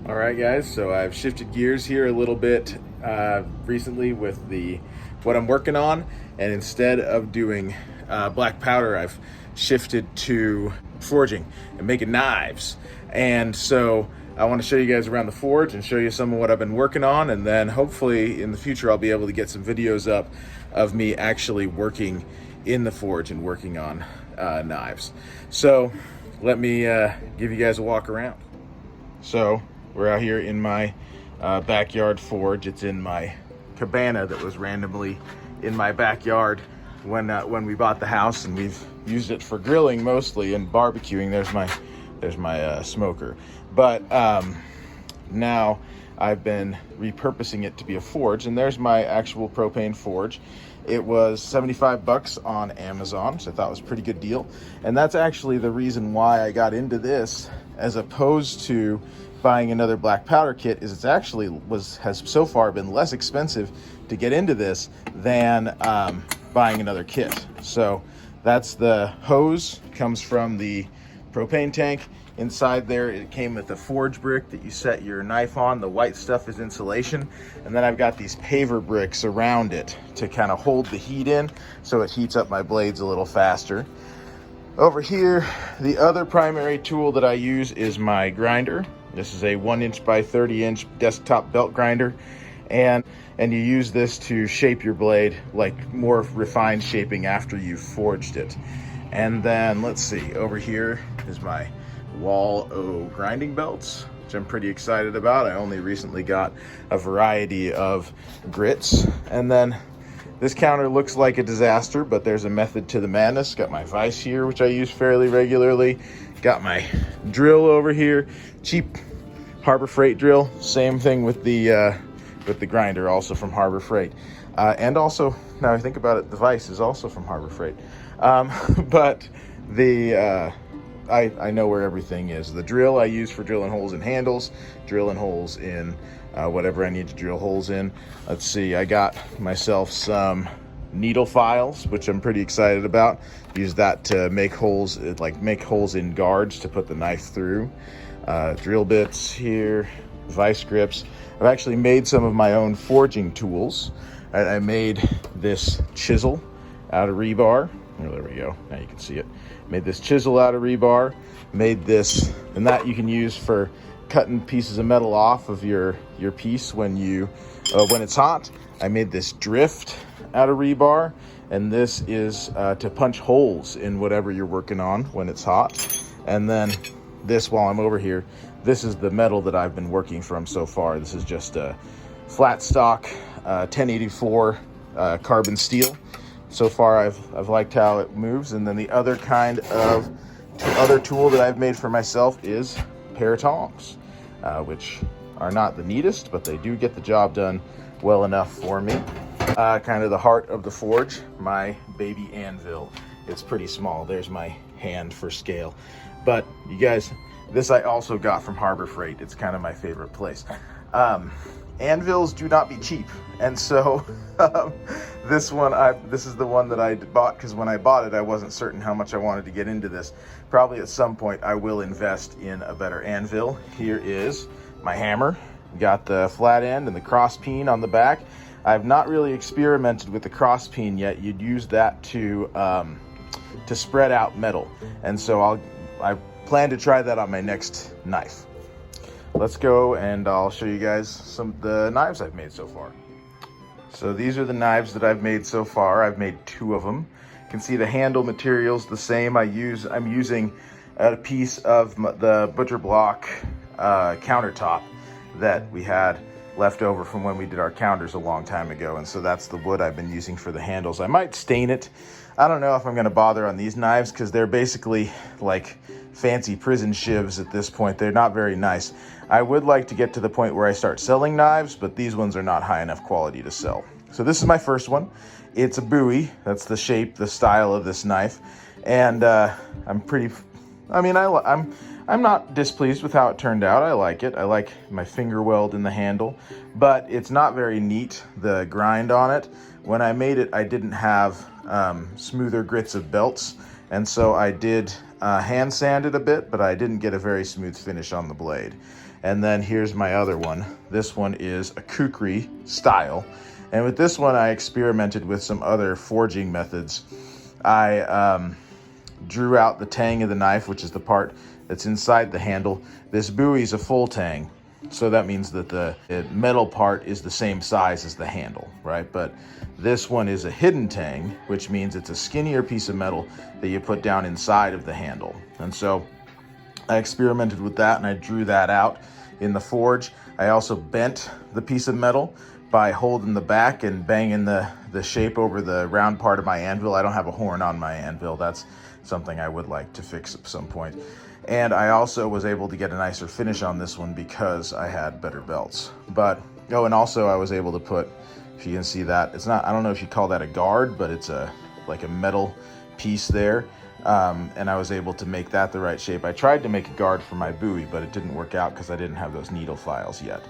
All right, guys, so I've shifted gears here a little bit recently with what I'm working on, and instead of doing black powder, I've shifted to forging and making knives. And so I want to show you guys around the forge and show you some of what I've been working on, and then hopefully in the future I'll be able to get some videos up of me actually working in the forge and working on knives. So let me give you guys a walk around. So we're out here in my backyard forge. It's in my cabana that was randomly in my backyard when we bought the house, and we've used it for grilling mostly and barbecuing. There's my smoker, but now I've been repurposing it to be a forge, and there's my actual propane forge. It was 75 bucks on Amazon, so I thought it was a pretty good deal. And that's actually the reason why I got into this, as opposed to buying another black powder kit, is it's actually has so far been less expensive to get into this than buying another kit. So that's the hose, comes from the propane tank. Inside there, it came with a forge brick that you set your knife on. The white stuff is insulation. And then I've got these paver bricks around it to kind of hold the heat in, so it heats up my blades a little faster. Over here, the other primary tool that I use is my grinder. This is a 1" by 30" desktop belt grinder. And you use this to shape your blade, like more refined shaping after you've forged it. And then let's see, over here is my Wall O grinding belts, which I'm pretty excited about. I only recently got a variety of grits. And then this counter looks like a disaster, but there's a method to the madness. Got my vise here, which I use fairly regularly. Got my drill over here, cheap Harbor Freight drill. Same thing with the grinder, also from Harbor Freight. And also, now I think about it, the vise is also from Harbor Freight. But I know where everything is. The drill I use for drilling holes in handles, drilling holes in whatever I need to drill holes in. Let's see, I got myself some needle files, which I'm pretty excited about. Use that to make holes, make holes in guards to put the knife through. Drill bits here, vice grips. I've actually made some of my own forging tools. I made this chisel out of rebar. Oh, there we go. Now you can see it. Made this chisel out of rebar. Made this, and that you can use for cutting pieces of metal off of your piece when it's hot. I made this drift out of rebar, and this is to punch holes in whatever you're working on when it's hot. And then this, while I'm over here, this is the metal that I've been working from so far. This is just a flat stock 1084 carbon steel. So far I've liked how it moves. And then the other tool that I've made for myself is a pair of tongs, which are not the neatest, but they do get the job done well enough for me. Kind of the heart of the forge, my baby anvil. It's pretty small. There's my hand for scale. But you guys, this I also got from Harbor Freight. It's kind of my favorite place. Anvils do not be cheap, and so this is the one that I bought, because when I bought it I wasn't certain how much I wanted to get into this. Probably at some point I will invest in a better anvil. Here is my hammer. Got the flat end and the cross peen on the back. I've not really experimented with the cross peen yet. You'd use that to spread out metal, and so I plan to try that on my next knife. Let's go and I'll show you guys some of the knives I've made so far. So these are the knives that I've made so far. I've made 2 of them. You can see the handle material's the same. I'm using a piece of the butcher block countertop that we had left over from when we did our counters a long time ago, and so that's the wood I've been using for the handles. I might stain it. I don't know if I'm going to bother on these knives, because they're basically like fancy prison shivs at this point. They're not very nice. I would like to get to the point where I start selling knives, but these ones are not high enough quality to sell. So this is my first one. It's a Bowie. That's the shape, the style of this knife. And I'm not displeased with how it turned out. I like it. I like my finger weld in the handle, but it's not very neat, the grind on it. When I made it, I didn't have smoother grits of belts, and so I did hand sand it a bit, but I didn't get a very smooth finish on the blade. And then here's my other one. This one is a kukri style. And with this one, I experimented with some other forging methods. I drew out the tang of the knife, which is the part that's inside the handle. This buoy is a full tang, so that means that the metal part is the same size as the handle, right? But this one is a hidden tang, which means it's a skinnier piece of metal that you put down inside of the handle. And so I experimented with that, and I drew that out in the forge. I also bent the piece of metal by holding the back and banging the shape over the round part of my anvil. I don't have a horn on my anvil. That's something I would like to fix at some point. And I also was able to get a nicer finish on this one because I had better belts. But, oh, and also I was able to put, if you can see that, it's not, I don't know if you call that a guard, but it's like a metal piece there. And I was able to make that the right shape. I tried to make a guard for my buoy, but it didn't work out because I didn't have those needle files yet.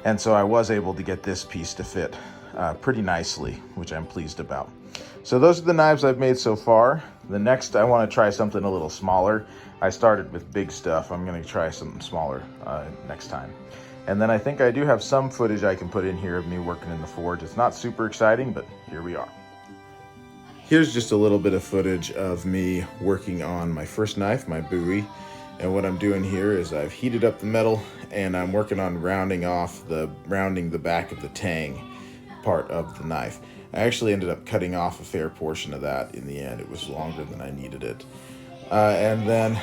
And so I was able to get this piece to fit pretty nicely, which I'm pleased about. So those are the knives I've made so far. The next, I want to try something a little smaller. I started with big stuff. I'm going to try something smaller next time. And then I think I do have some footage I can put in here of me working in the forge. It's not super exciting, but here we are. Here's just a little bit of footage of me working on my first knife, my buoy. And what I'm doing here is I've heated up the metal and I'm working on rounding the back of the tang part of the knife. I actually ended up cutting off a fair portion of that in the end. It was longer than I needed it. And then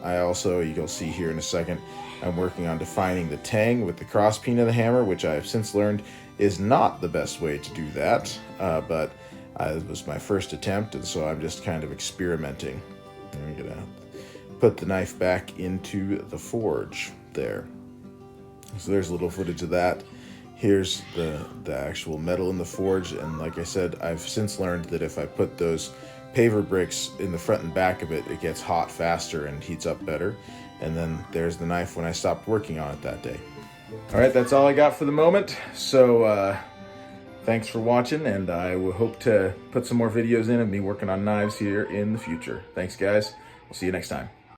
I also, you'll see here in a second, I'm working on defining the tang with the cross peen of the hammer, which I have since learned is not the best way to do that. But it was my first attempt, and so I'm just kind of experimenting. I'm gonna put the knife back into the forge there. So there's a little footage of that. Here's the actual metal in the forge, and like I said, I've since learned that if I put those paver bricks in the front and back of it, it gets hot faster and heats up better. And then there's the knife when I stopped working on it that day. All right, that's all I got for the moment. So thanks for watching, and I will hope to put some more videos in of me working on knives here in the future. Thanks, guys. We'll see you next time.